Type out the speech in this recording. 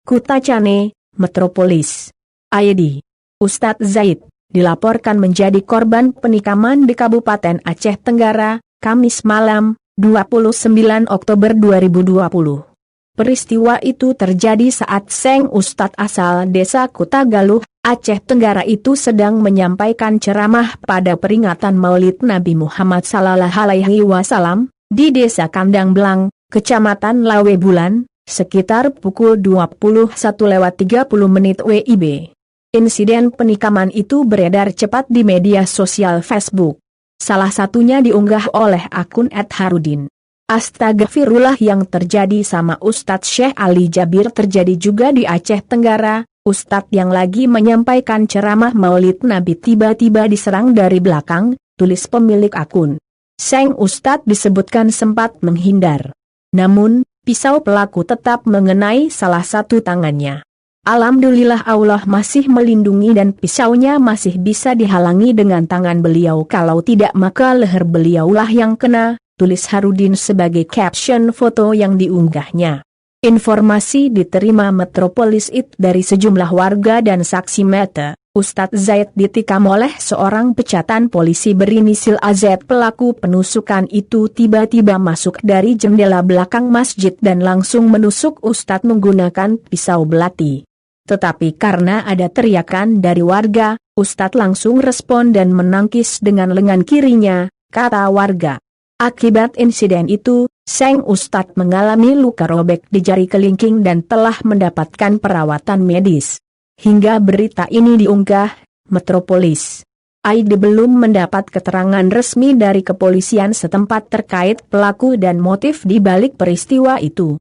Kutacane, Metropolis. ID. Ustadz Zaid, dilaporkan menjadi korban penikaman di Kabupaten Aceh Tenggara, Kamis malam, 29 Oktober 2020. Peristiwa itu terjadi saat Seng Ustadz asal desa Kutagaluh, Aceh Tenggara itu sedang menyampaikan ceramah pada peringatan Maulid Nabi Muhammad SAW, di desa Kandang Belang, Kecamatan Lawe Bulan, sekitar pukul 21:30 WIB. Insiden penikaman itu beredar cepat di media sosial Facebook. Salah satunya diunggah oleh akun @harudin. Astagfirullah, yang terjadi sama Ustadz Syekh Ali Jabir terjadi juga di Aceh Tenggara. Ustadz yang lagi menyampaikan ceramah Maulid Nabi tiba-tiba diserang dari belakang, tulis pemilik akun. Seng Ustadz disebutkan sempat menghindar. Namun, pisau pelaku tetap mengenai salah satu tangannya. Alhamdulillah Allah masih melindungi dan pisaunya masih bisa dihalangi dengan tangan beliau, kalau tidak maka leher beliaulah yang kena, tulis Harudin sebagai caption foto yang diunggahnya. Informasi diterima Metropolis IT dari sejumlah warga dan saksi mata. Ustadz Zaid ditikam oleh seorang pecatan polisi berinisial AZ. Pelaku penusukan itu tiba-tiba masuk dari jendela belakang masjid dan langsung menusuk Ustadz menggunakan pisau belati. Tetapi karena ada teriakan dari warga, Ustadz langsung respon dan menangkis dengan lengan kirinya, kata warga. Akibat insiden itu, Seng Ustadz mengalami luka robek di jari kelingking dan telah mendapatkan perawatan medis. Hingga berita ini diunggah, Metropolis ID belum mendapat keterangan resmi dari kepolisian setempat terkait pelaku dan motif di balik peristiwa itu.